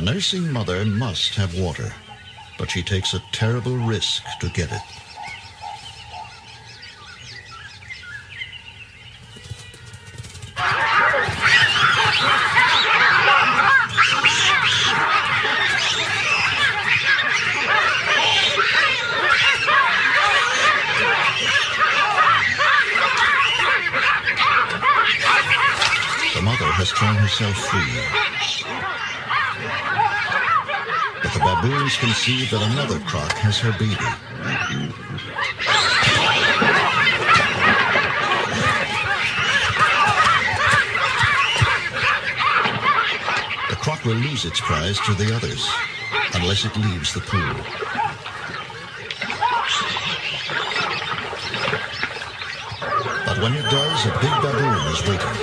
nursing mother must have water, but she takes a terrible risk to get it. The mother has torn herself free. But the baboons conceive that another croc has her baby. The croc will lose its prize to the others unless it leaves the pool. But when it does, a big baboon is waiting.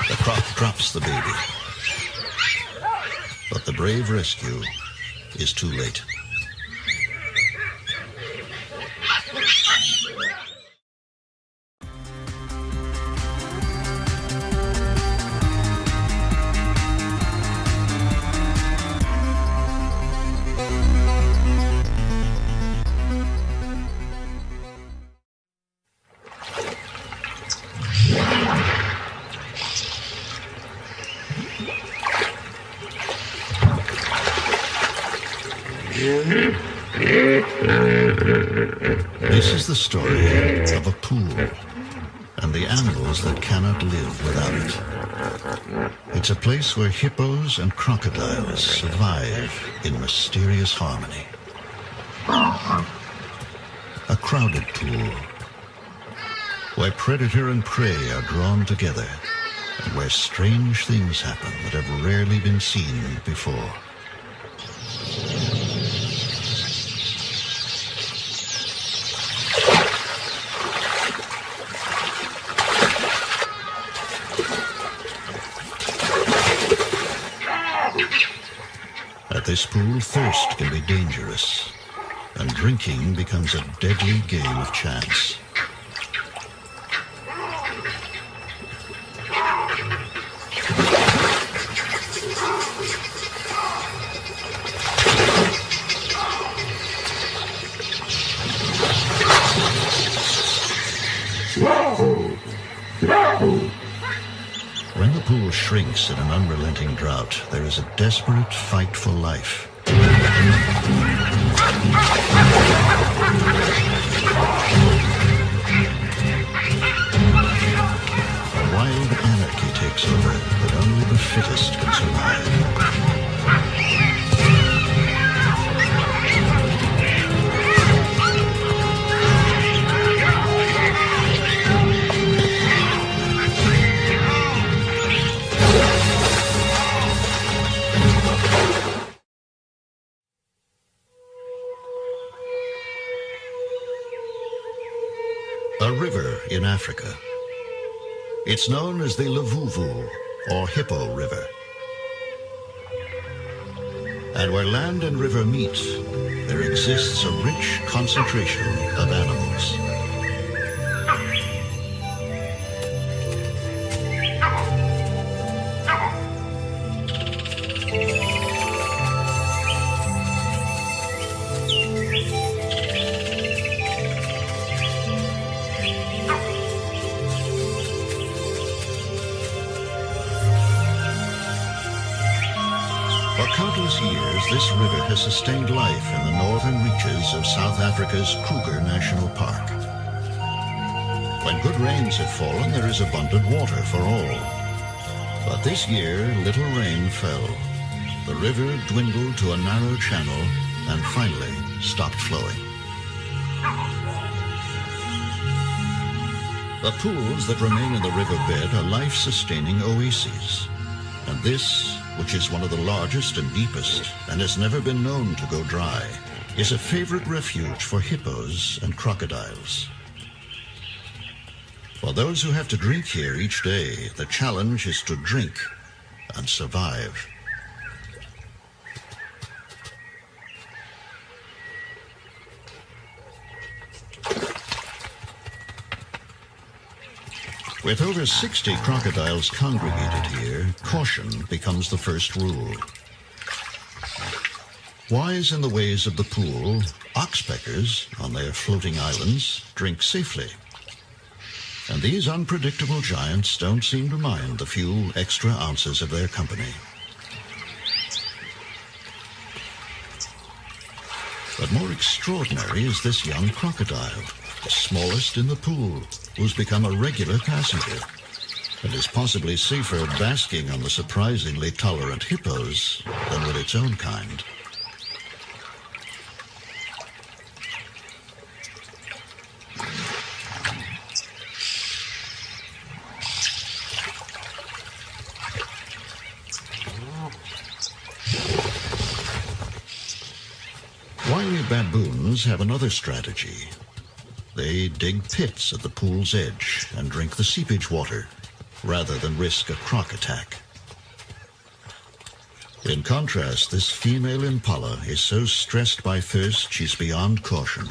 The croc drops the baby. But the brave rescue is too late. This is the story of a pool and the animals that cannot live without it. It's a place where hippos and crocodiles survive in mysterious harmony. A crowded pool where predator and prey are drawn together and where strange things happen that have rarely been seen before. At this pool, thirst can be dangerous, and drinking becomes a deadly game of chance. When the pool shrinks in an unrelenting drought, there is a desperate fight for life. A wild anarchy takes over, but only the fittest can survive. A river in Africa. It's known as the Luvuvu, or Hippo River. And where land and river meet, there exists a rich concentration of animals. For countless years, this river has sustained life in the northern reaches of South Africa's Kruger National Park. When good rains have fallen, there is abundant water for all. But this year, little rain fell. The river dwindled to a narrow channel and finally stopped flowing. The pools that remain in the riverbed are life-sustaining oases. And this, which is one of the largest and deepest and has never been known to go dry, is a favorite refuge for hippos and crocodiles. For those who have to drink here each day, the challenge is to drink and survive. With over 60 crocodiles congregated here, caution becomes the first rule. Wise in the ways of the pool, oxpeckers on their floating islands drink safely. And these unpredictable giants don't seem to mind the few extra ounces of their company. But more extraordinary is this young crocodile, the smallest in the pool, who's become a regular passenger and is possibly safer basking on the surprisingly tolerant hippos than with its own kind. Wily baboons have another strategy. They dig pits at the pool's edge and drink the seepage water, rather than risk a croc attack. In contrast, this female impala is so stressed by thirst she's beyond caution.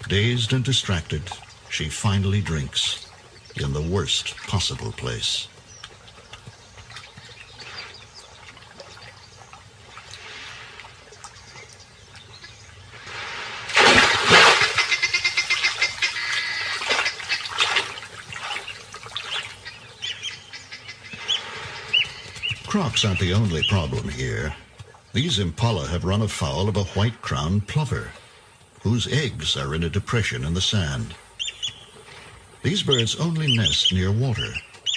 Dazed and distracted, she finally drinks in the worst possible place. Crocs aren't the only problem here. These impala have run afoul of a white-crowned plover, whose eggs are in a depression in the sand. These birds only nest near water,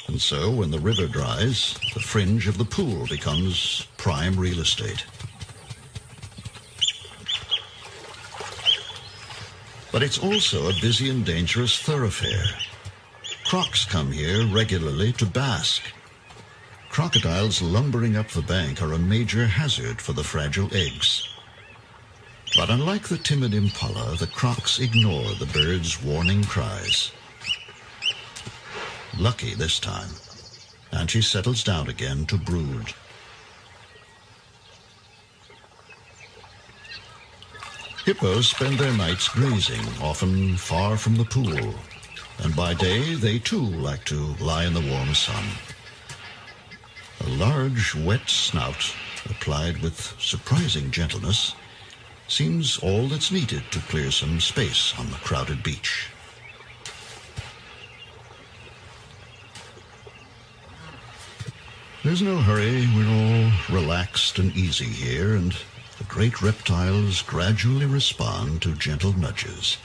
and so when the river dries, the fringe of the pool becomes prime real estate. But it's also a busy and dangerous thoroughfare. Crocs come here regularly to bask. Crocodiles lumbering up the bank are a major hazard for the fragile eggs. But unlike the timid impala, the crocs ignore the birds' warning cries. Lucky this time, and she settles down again to brood. Hippos spend their nights grazing, often far from the pool, and by day they too like to lie in the warm sun. A large, wet snout, applied with surprising gentleness, seems all that's needed to clear some space on the crowded beach. There's no hurry. We're all relaxed and easy here, and the great reptiles gradually respond to gentle nudges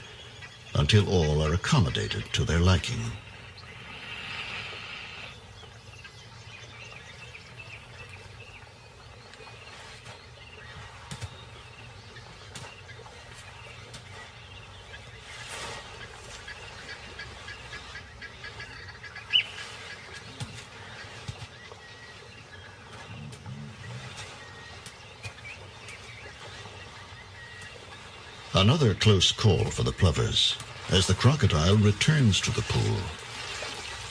until all are accommodated to their liking. Another close call for the plovers as the crocodile returns to the pool.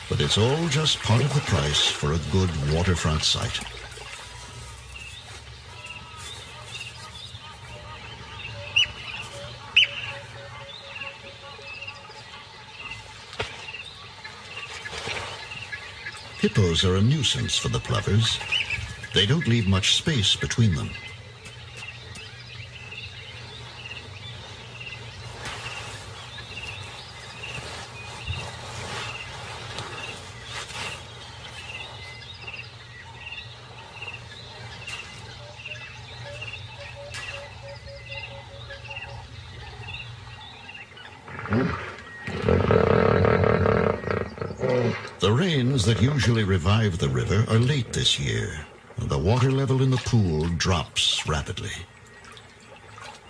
But it's all just part of the price for a good waterfront site. Hippos are a nuisance for the plovers. They don't leave much space between them. The rains that usually revive the river are late this year, and the water level in the pool drops rapidly.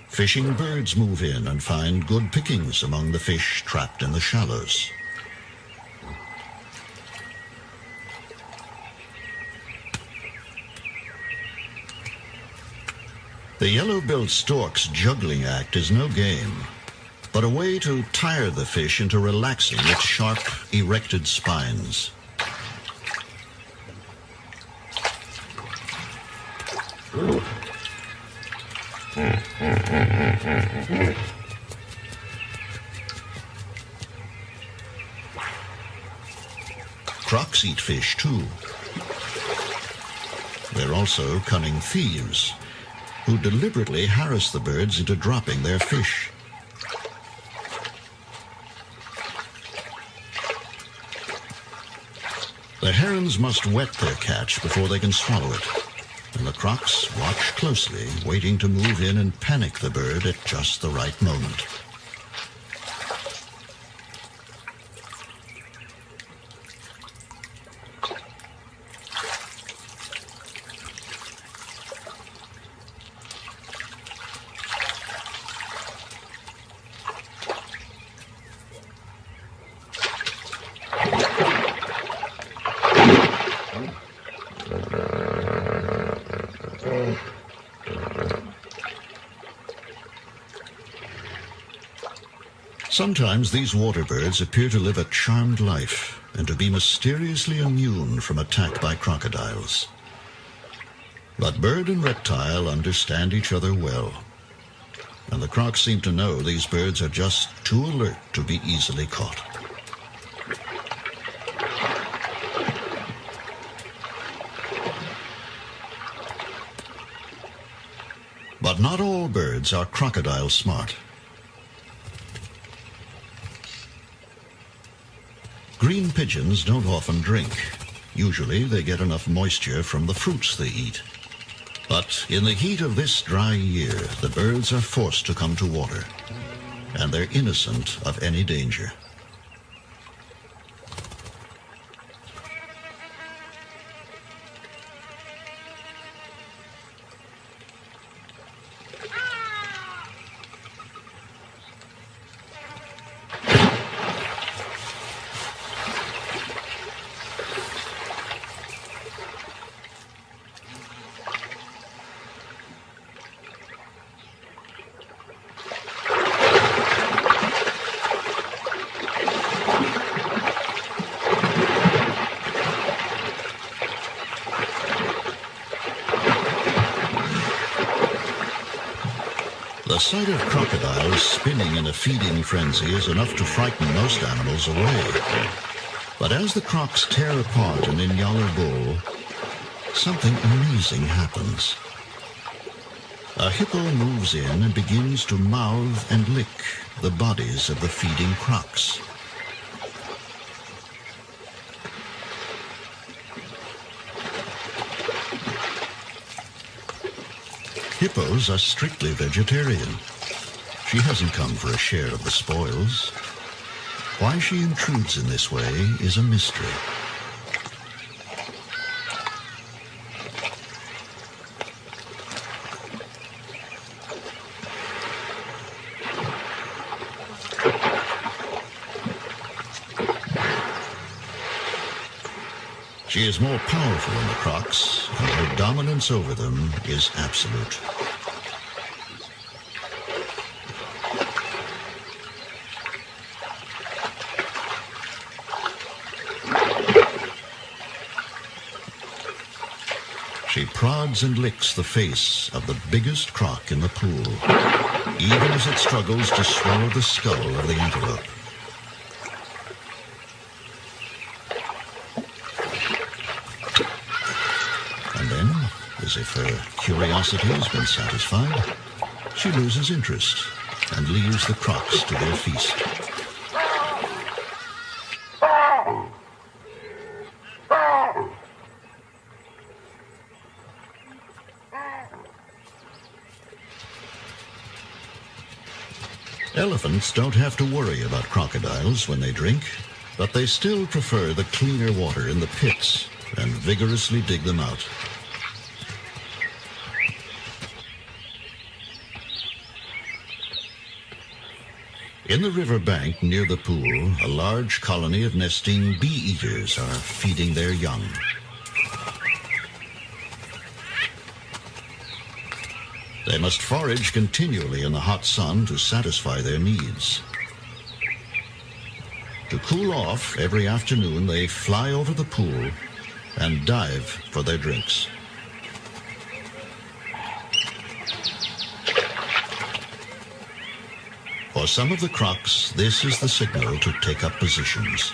Fishing birds move in and find good pickings among the fish trapped in the shallows. The yellow-billed stork's juggling act is no game, but a way to tire the fish into relaxing its sharp, erected spines. Crocs eat fish too. They're also cunning thieves who deliberately harass the birds into dropping their fish. The herons must wet their catch before they can swallow it, and the crocs watch closely, waiting to move in and panic the bird at just the right moment. Sometimes these water birds appear to live a charmed life and to be mysteriously immune from attack by crocodiles. But bird and reptile understand each other well, and the crocs seem to know these birds are just too alert to be easily caught. But not all birds are crocodile smart. Green pigeons don't often drink. Usually they get enough moisture from the fruits they eat. But in the heat of this dry year, the birds are forced to come to water, and they're innocent of any danger. The sight of crocodiles spinning in a feeding frenzy is enough to frighten most animals away. But as the crocs tear apart an Inyala bull, something amazing happens. A hippo moves in and begins to mouth and lick the bodies of the feeding crocs. Hippos are strictly vegetarian. She hasn't come for a share of the spoils. Why she intrudes in this way is a mystery. She is more powerful than the crocs, and her dominance over them is absolute. She prods and licks the face of the biggest croc in the pool, even as it struggles to swallow the skull of the antelope. As if her curiosity has been satisfied, she loses interest and leaves the crocs to their feast. Elephants don't have to worry about crocodiles when they drink, but they still prefer the cleaner water in the pits and vigorously dig them out. In the river bank near the pool, a large colony of nesting bee-eaters are feeding their young. They must forage continually in the hot sun to satisfy their needs. To cool off, every afternoon they fly over the pool and dive for their drinks. For some of the crocs, this is the signal to take up positions.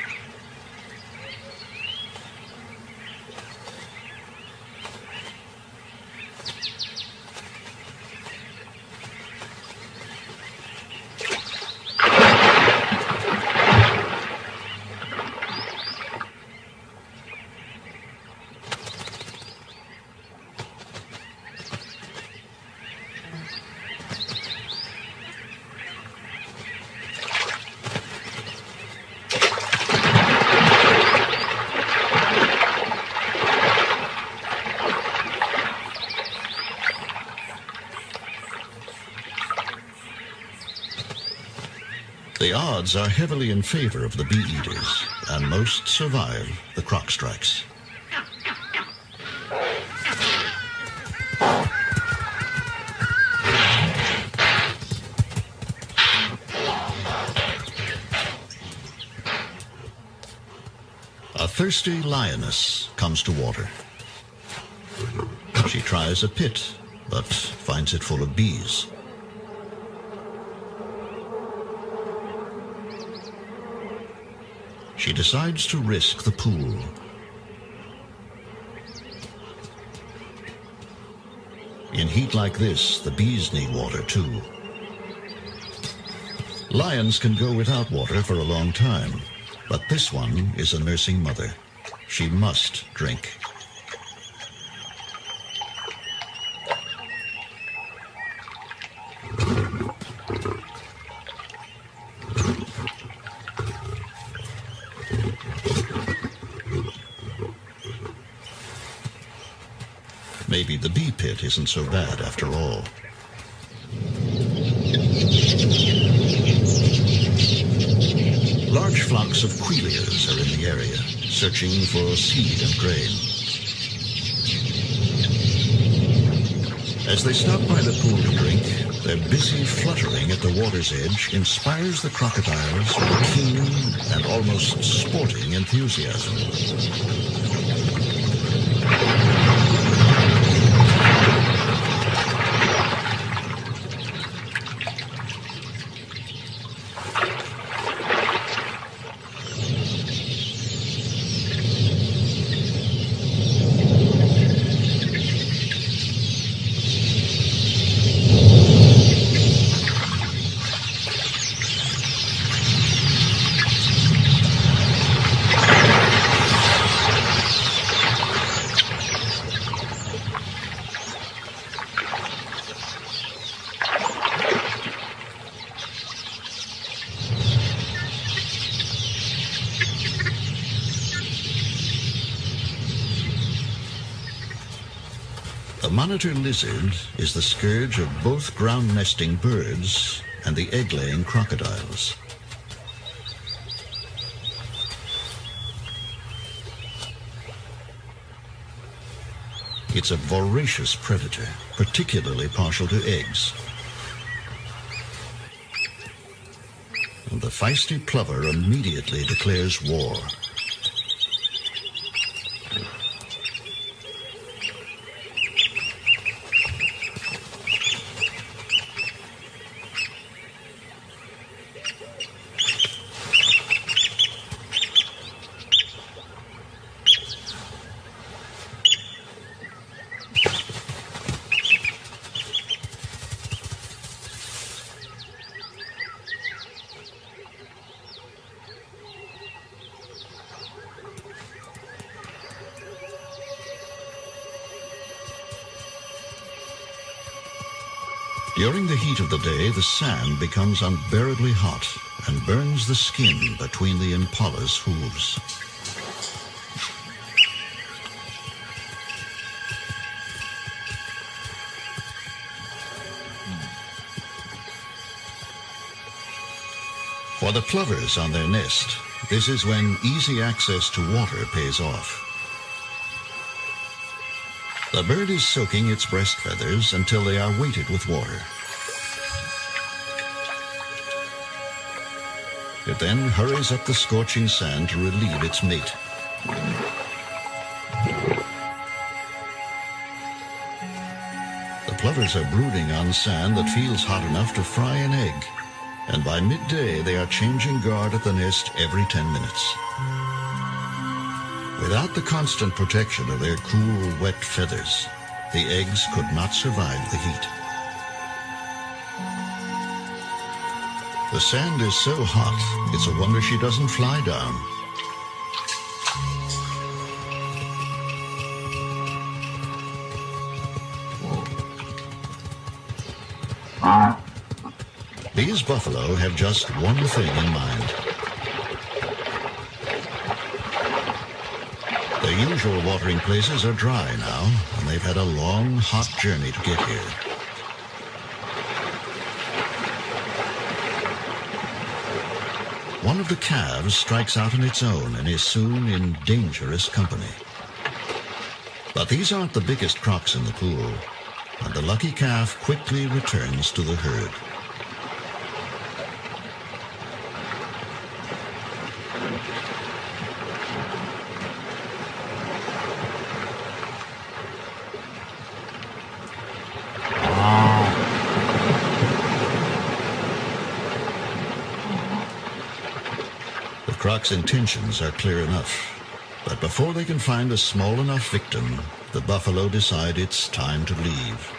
The odds are heavily in favor of the bee-eaters, and most survive the croc strikes. A thirsty lioness comes to water. She tries a pit, but finds it full of bees. She decides to risk the pool. In heat like this, the bees need water too. Lions can go without water for a long time, but this one is a nursing mother. She must drink. Maybe the bee pit isn't so bad after all. Large flocks of quelias are in the area, searching for seed and grain. As they stop by the pool to drink, their busy fluttering at the water's edge inspires the crocodiles with a keen and almost sporting enthusiasm. The monitor lizard is the scourge of both ground-nesting birds and the egg-laying crocodiles. It's a voracious predator, particularly partial to eggs. And the feisty plover immediately declares war. During the heat of the day, the sand becomes unbearably hot and burns the skin between the impala's hooves. For the plovers on their nest, this is when easy access to water pays off. The bird is soaking its breast feathers until they are weighted with water. It then hurries up the scorching sand to relieve its mate. The plovers are brooding on sand that feels hot enough to fry an egg, and by midday they are changing guard at the nest every 10 minutes. Without the constant protection of their cool, wet feathers, the eggs could not survive the heat. The sand is so hot, it's a wonder she doesn't fly down. These buffalo have just one thing in mind. The usual watering places are dry now, and they've had a long, hot journey to get here. One of the calves strikes out on its own and is soon in dangerous company. But these aren't the biggest crocs in the pool, and the lucky calf quickly returns to the herd. The croc's intentions are clear enough, but before they can find a small enough victim, the buffalo decide it's time to leave.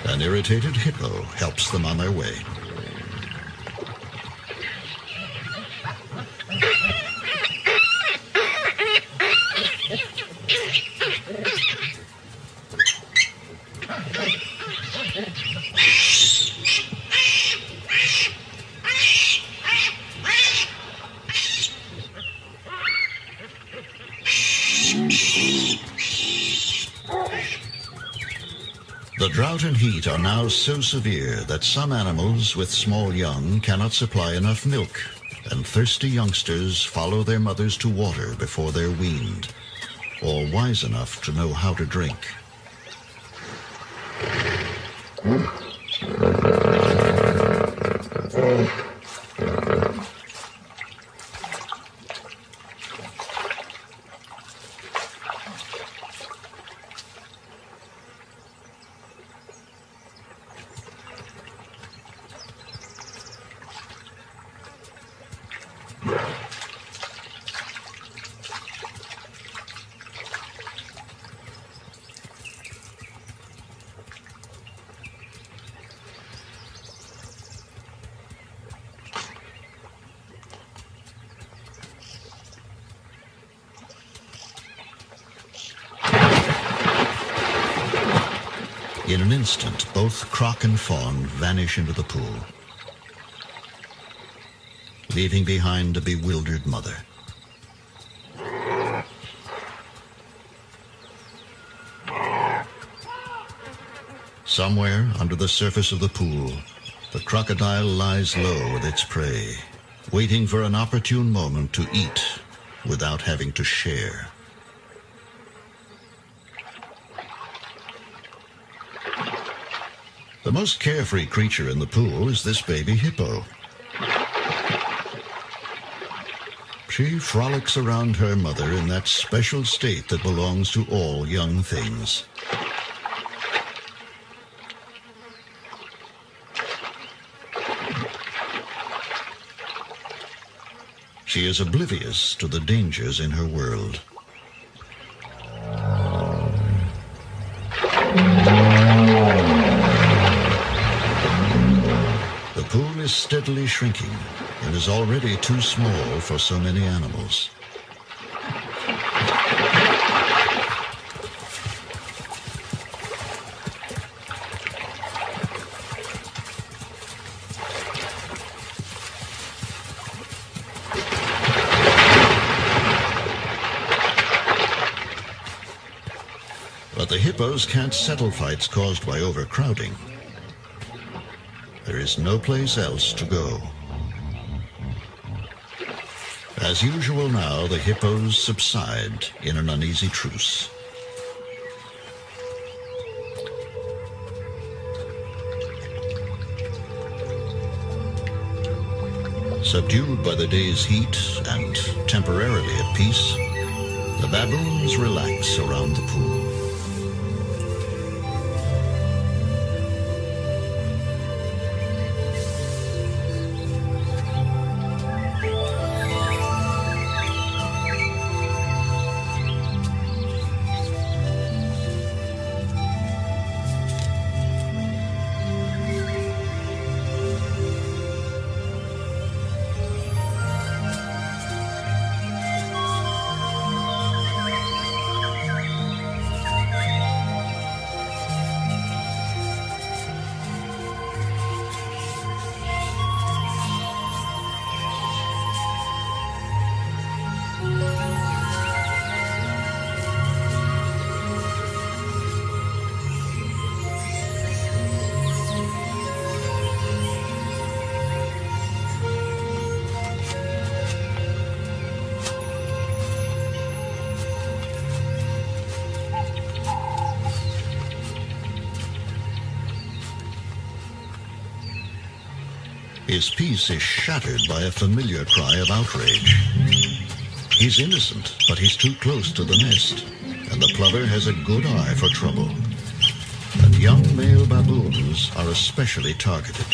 An irritated hippo helps them on their way. The drought and heat are now so severe that some animals with small young cannot supply enough milk, and thirsty youngsters follow their mothers to water before they're weaned, or wise enough to know how to drink. In an instant, both croc and fawn vanish into the pool, leaving behind a bewildered mother. Somewhere under the surface of the pool, the crocodile lies low with its prey, waiting for an opportune moment to eat without having to share. The most carefree creature in the pool is this baby hippo. She frolics around her mother in that special state that belongs to all young things. She is oblivious to the dangers in her world. The pool is steadily shrinking and is already too small for so many animals. But the hippos can't settle fights caused by overcrowding. There is no place else to go. As usual now, the hippos subside in an uneasy truce. Subdued by the day's heat and temporarily at peace, the baboons relax around the pool. His peace is shattered by a familiar cry of outrage. He's innocent, but he's too close to the nest, and the plover has a good eye for trouble. And young male baboons are especially targeted.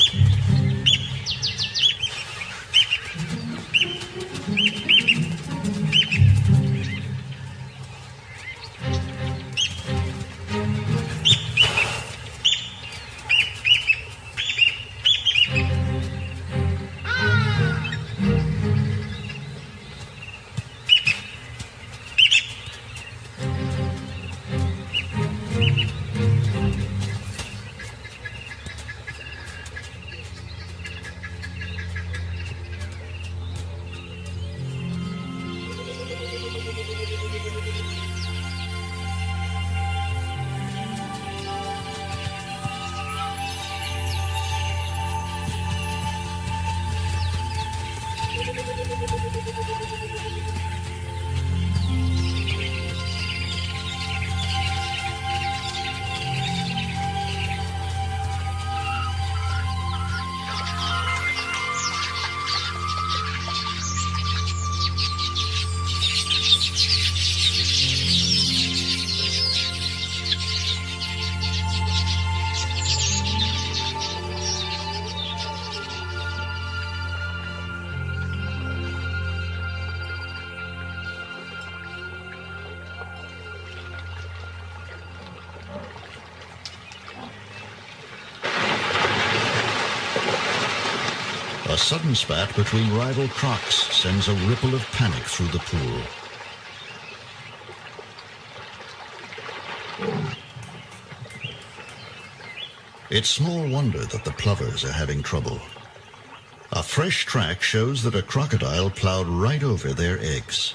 A sudden spat between rival crocs sends a ripple of panic through the pool. It's small wonder that the plovers are having trouble. A fresh track shows that a crocodile plowed right over their eggs.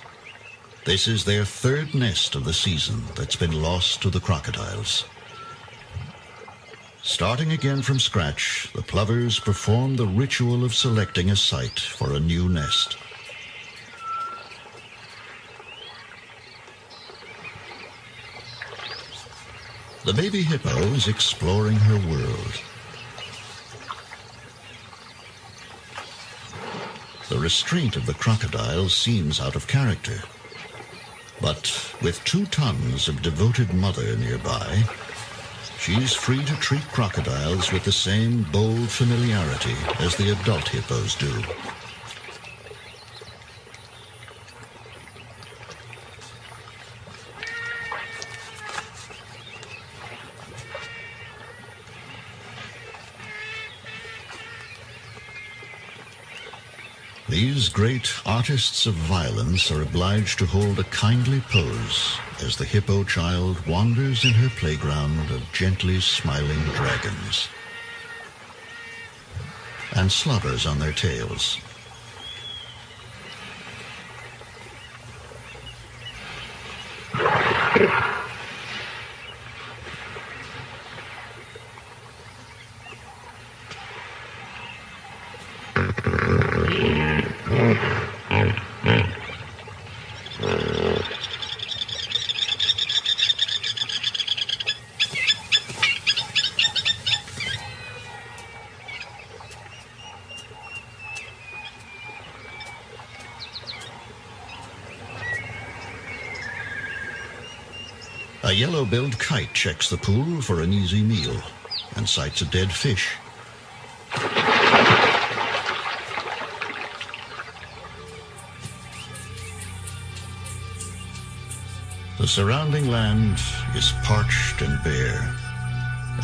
This is their third nest of the season that's been lost to the crocodiles. Starting again from scratch, the plovers perform the ritual of selecting a site for a new nest. The baby hippo is exploring her world. The restraint of the crocodile seems out of character. But with 2 tons of devoted mother nearby, she's free to treat crocodiles with the same bold familiarity as the adult hippos do. These great artists of violence are obliged to hold a kindly pose as the hippo child wanders in her playground of gently smiling dragons and slobbers on their tails. A yellow-billed kite checks the pool for an easy meal and sights a dead fish. The surrounding land is parched and bare,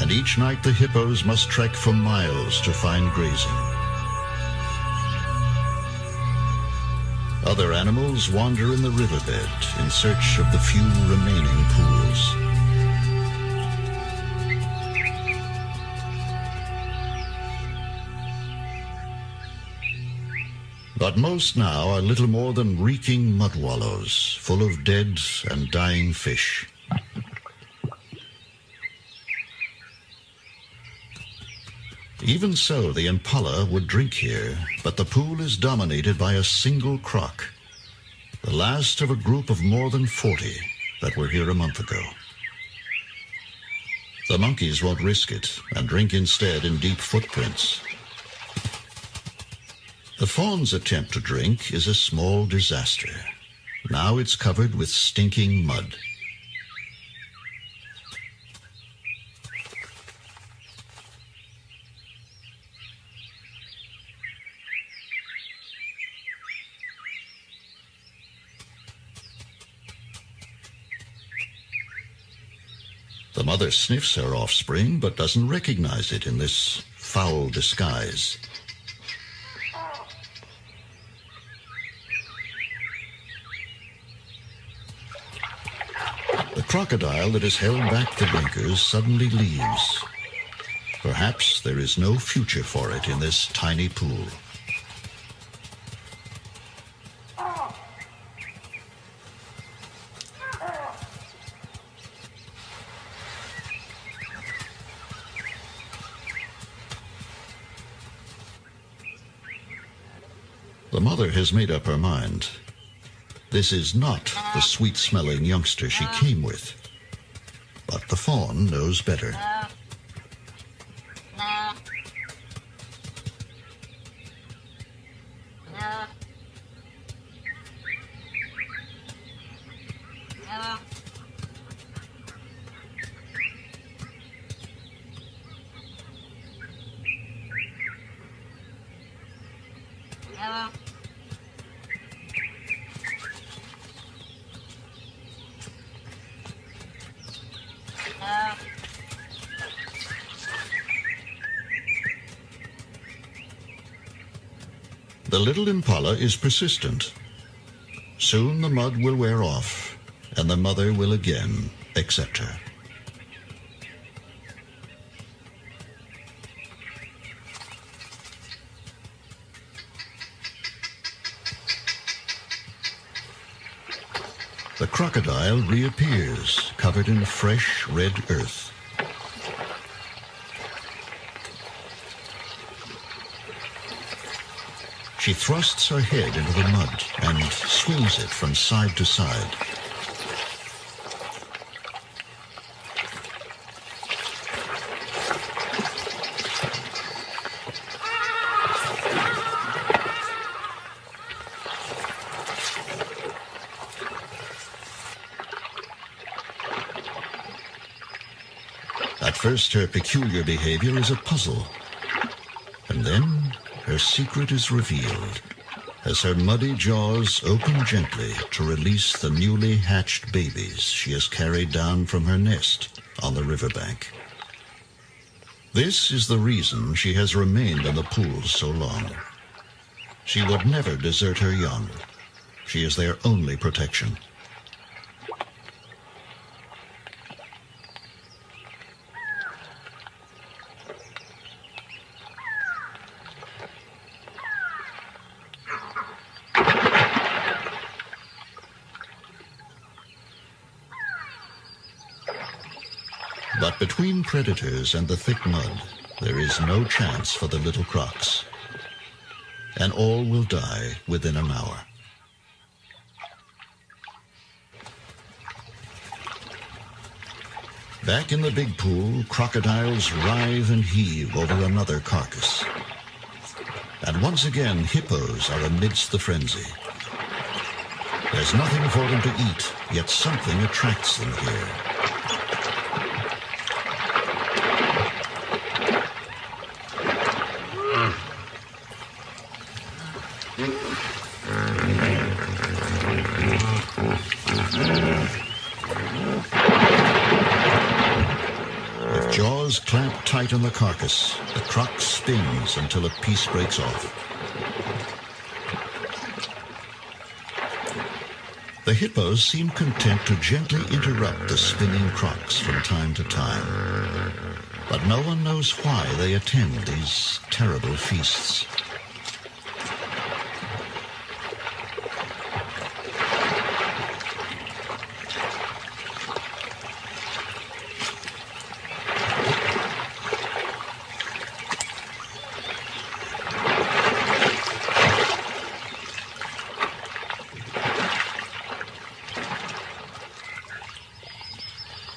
and each night the hippos must trek for miles to find grazing. Other animals wander in the riverbed in search of the few remaining pools. But most now are little more than reeking mud wallows, full of dead and dying fish. Even so, the impala would drink here, but the pool is dominated by a single croc, the last of a group of more than 40 that were here a month ago. The monkeys won't risk it and drink instead in deep footprints. The fawn's attempt to drink is a small disaster. Now it's covered with stinking mud. The mother sniffs her offspring, but doesn't recognize it in this foul disguise. The crocodile that has held back the drinkers suddenly leaves. Perhaps there is no future for it in this tiny pool. The mother has made up her mind. This is not the sweet-smelling youngster she came with. But the fawn knows better. The little impala is persistent. Soon the mud will wear off, and the mother will again accept her. The crocodile reappears, covered in fresh red earth. She thrusts her head into the mud and swings it from side to side. At first, her peculiar behavior is a puzzle, and then her secret is revealed as her muddy jaws open gently to release the newly hatched babies she has carried down from her nest on the riverbank. This is the reason she has remained in the pool so long. She would never desert her young. She is their only protection. But between predators and the thick mud, there is no chance for the little crocs, and all will die within an hour. Back in the big pool, crocodiles writhe and heave over another carcass. And once again, hippos are amidst the frenzy. There's nothing for them to eat, yet something attracts them here. With jaws clamped tight on the carcass, the croc spins until a piece breaks off. The hippos seem content to gently interrupt the spinning crocs from time to time, but no one knows why they attend these terrible feasts.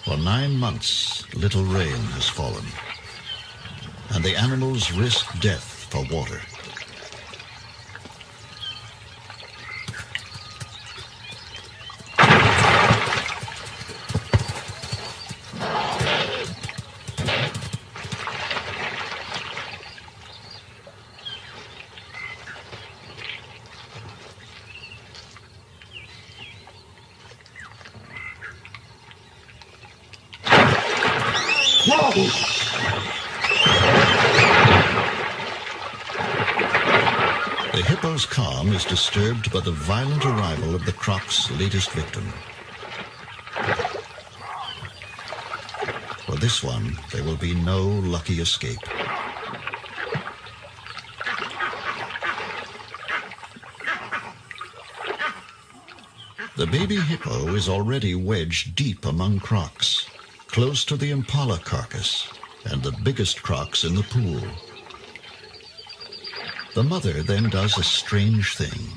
For 9 months, little rain has fallen, and the animals risk death for water. The hippo's calm is disturbed by the violent arrival of the croc's latest victim. For this one, there will be no lucky escape. The baby hippo is already wedged deep among crocs, close to the impala carcass and the biggest crocs in the pool. The mother then does a strange thing.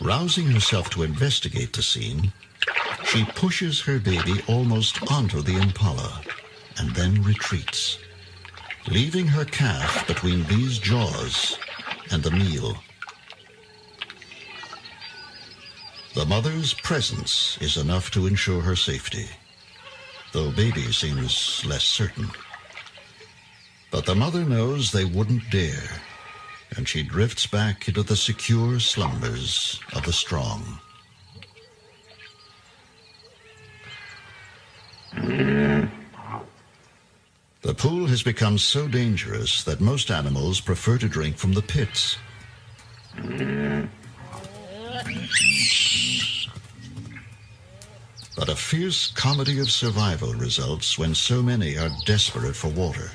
Rousing herself to investigate the scene, she pushes her baby almost onto the impala and then retreats, leaving her calf between these jaws and the meal. The mother's presence is enough to ensure her safety, though baby seems less certain. But the mother knows they wouldn't dare, and she drifts back into the secure slumbers of the strong. The pool has become so dangerous that most animals prefer to drink from the pits. But a fierce comedy of survival results when so many are desperate for water.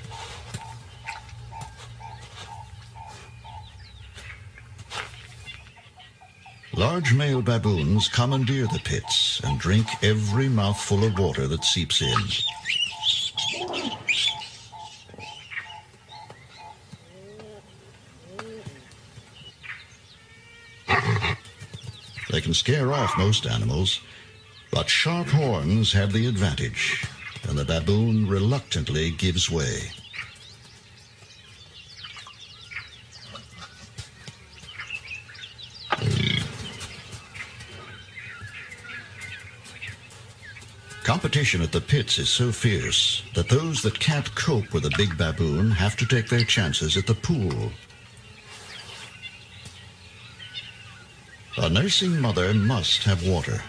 Large male baboons commandeer the pits and drink every mouthful of water that seeps in. They can scare off most animals, but sharp horns have the advantage, and the baboon reluctantly gives way. Competition at the pits is so fierce that those that can't cope with a big baboon have to take their chances at the pool. A nursing mother must have water,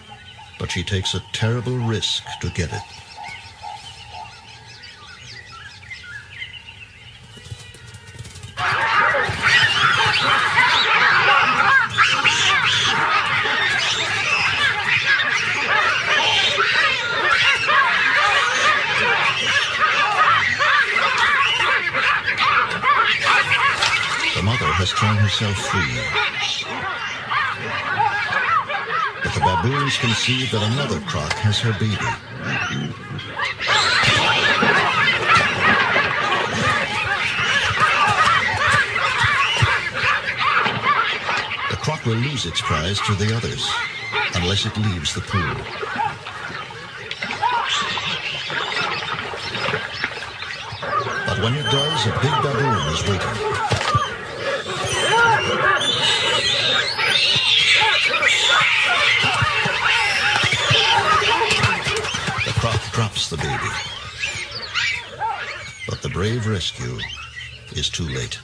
but she takes a terrible risk to get it. The mother has torn herself free. But the baboons conceive that another croc has her baby. The croc will lose its prize to the others unless it leaves the pool. But when it does, a big baboon is waiting. Drops the baby. But the brave rescue is too late.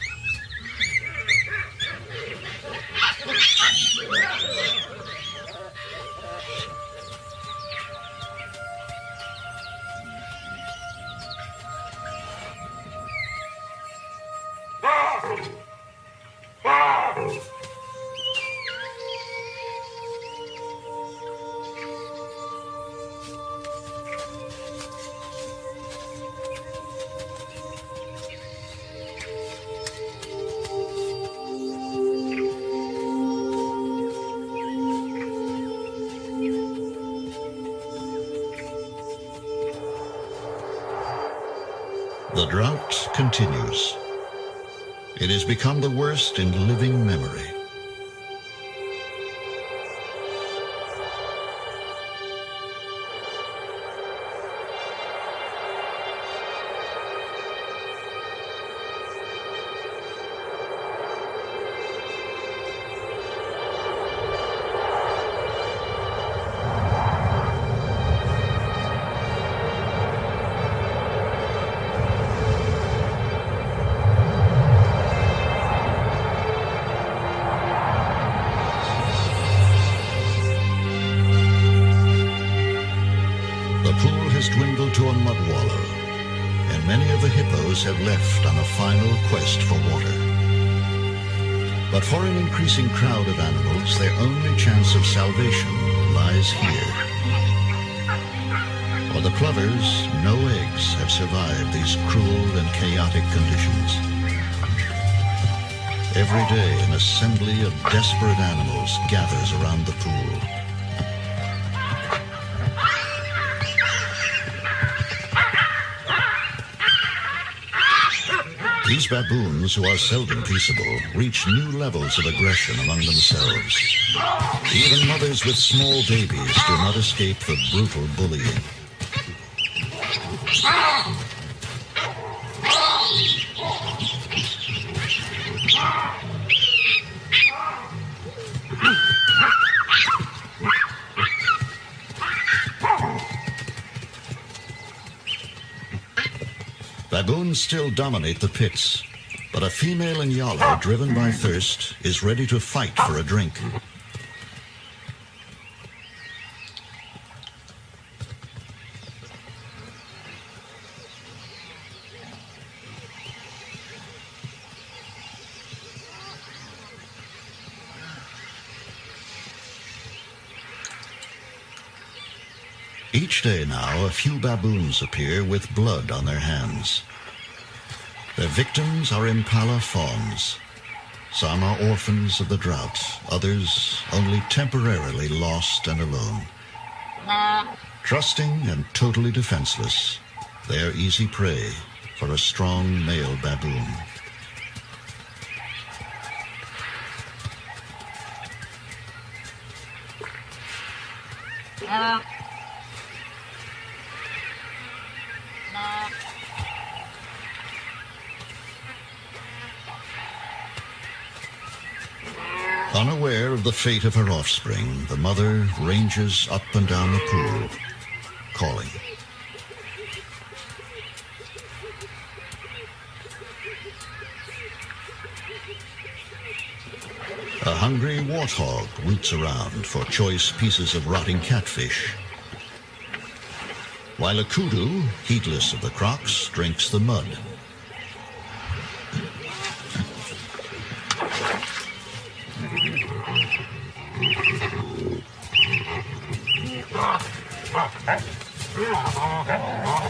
The drought continues. It has become the worst in living memory. The pool has dwindled to a mud wallow, many of the hippos have left on a final quest for water. But for an increasing crowd of animals, their only chance of salvation lies here. For the plovers, no eggs have survived these cruel and chaotic conditions. Every day, an assembly of desperate animals gathers around the pool. These baboons, who are seldom peaceable, reach new levels of aggression among themselves. Even mothers with small babies do not escape the brutal bullying. Baboons still dominate the pits, but a female Inyala, driven by thirst, is ready to fight for a drink. Each day now, a few baboons appear with blood on their hands. Their victims are impala fawns. Some are orphans of the drought, others only temporarily lost and alone. Trusting and totally defenseless, they are easy prey for a strong male baboon. Unaware of the fate of her offspring, the mother ranges up and down the pool, calling. A hungry warthog roots around for choice pieces of rotting catfish, while a kudu, heedless of the crocs, drinks the mud.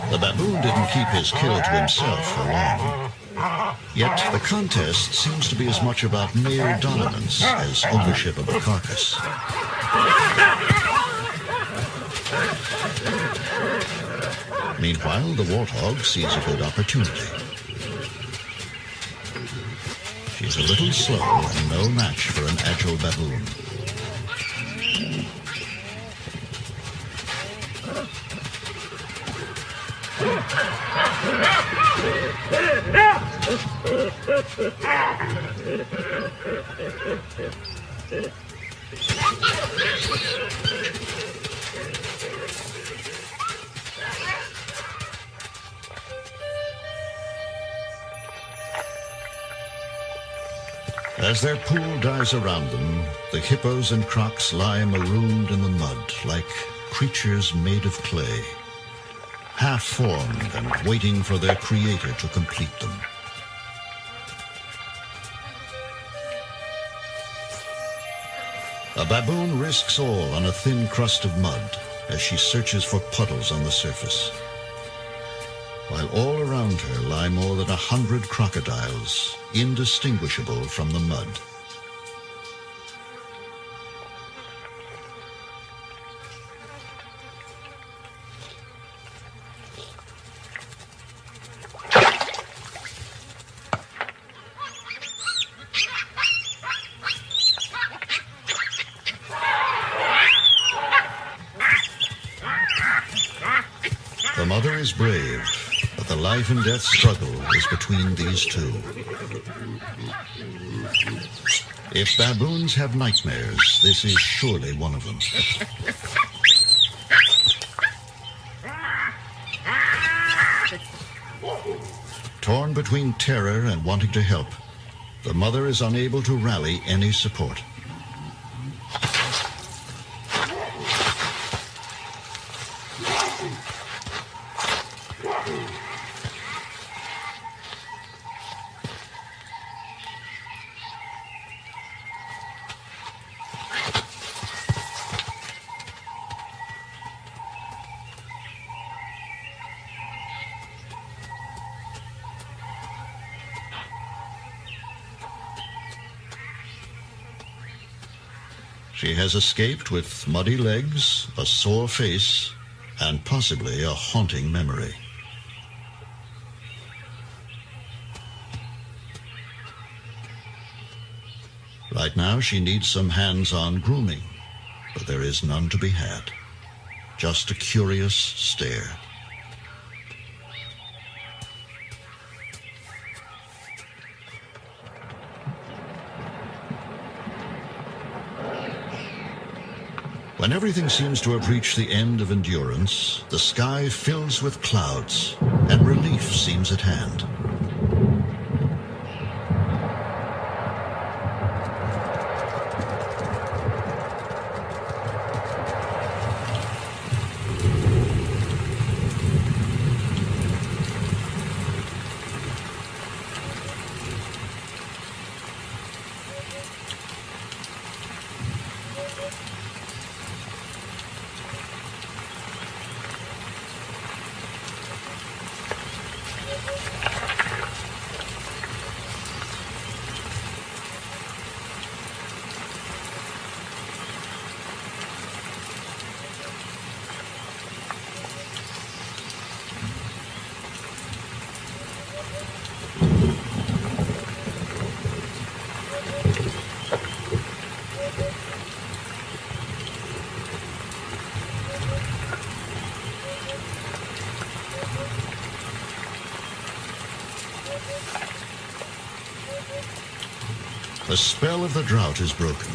The baboon didn't keep his kill to himself for long. Yet the contest seems to be as much about male dominance as ownership of the carcass. Meanwhile, the warthog sees a good opportunity. She's a little slow and no match for an agile baboon. As their pool dies around them, the hippos and crocs lie marooned in the mud like creatures made of clay, half-formed and waiting for their creator to complete them. A baboon risks all on a thin crust of mud as she searches for puddles on the surface, while all around her lie more than 100 crocodiles, indistinguishable from the mud. The mother is brave, but the life and death struggle is between these two. If baboons have nightmares, this is surely one of them. Torn between terror and wanting to help, the mother is unable to rally any support. She has escaped with muddy legs, a sore face, and possibly a haunting memory. Right now, she needs some hands-on grooming, but there is none to be had. Just a curious stare. When everything seems to have reached the end of endurance, the sky fills with clouds, and relief seems at hand. The spell of the drought is broken.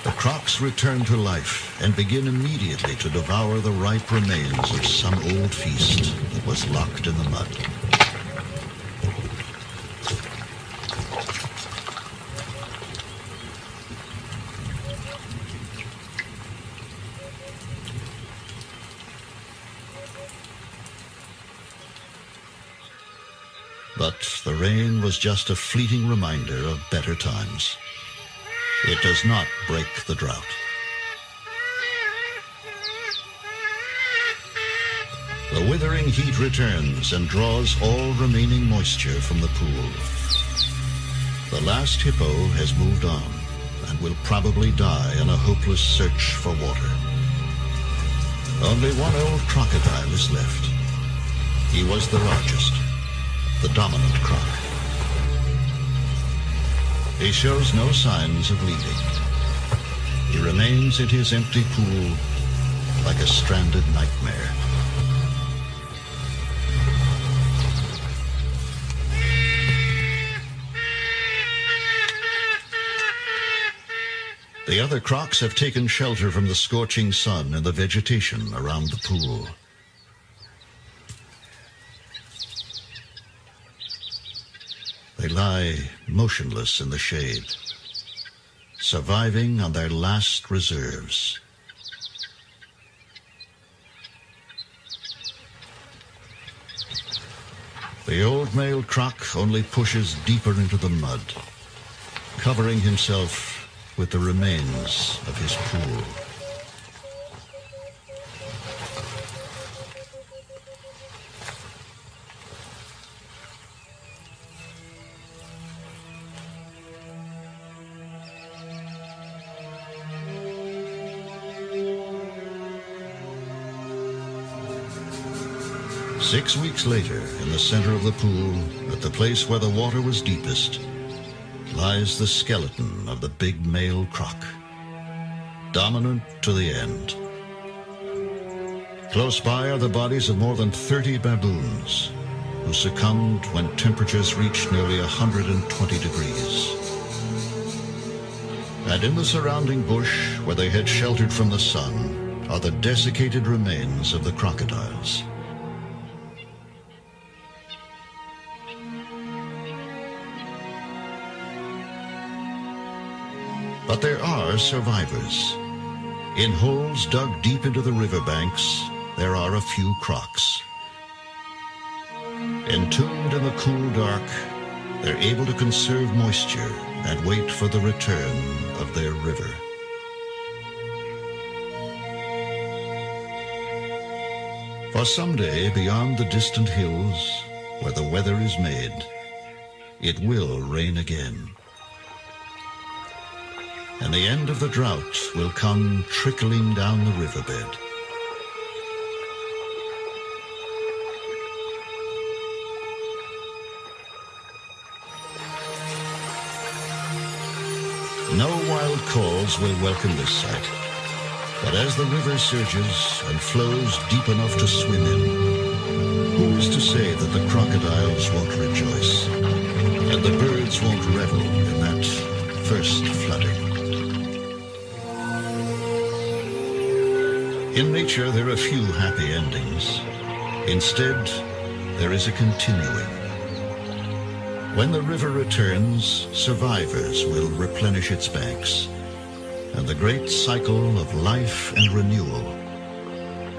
The crocs return to life and begin immediately to devour the ripe remains of some old feast that was locked in the mud. But the rain was just a fleeting reminder of better times. It does not break the drought. The withering heat returns and draws all remaining moisture from the pool. The last hippo has moved on and will probably die in a hopeless search for water. Only one old crocodile is left. He was the largest, the dominant croc. He shows no signs of leaving. He remains in his empty pool like a stranded nightmare. The other crocs have taken shelter from the scorching sun and the vegetation around the pool. They lie motionless in the shade, surviving on their last reserves. The old male croc only pushes deeper into the mud, covering himself with the remains of his pool. Six weeks later, in the center of the pool, at the place where the water was deepest, lies the skeleton of the big male croc, dominant to the end. Close by are the bodies of more than 30 baboons who succumbed when temperatures reached nearly 120 degrees. And in the surrounding bush, where they had sheltered from the sun, are the desiccated remains of the crocodiles. But there are survivors. In holes dug deep into the riverbanks, there are a few crocs. Entombed in the cool dark, they're able to conserve moisture and wait for the return of their river. For someday, beyond the distant hills, where the weather is made, it will rain again. and the end of the drought will come trickling down the riverbed. No wild calls will welcome this sight, but as the river surges and flows deep enough to swim in, who is to say that the crocodiles won't rejoice, and the birds won't revel in that first flooding? In nature, there are few happy endings. Instead, there is a continuing. When the river returns, survivors will replenish its banks, and the great cycle of life and renewal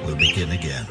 will begin again.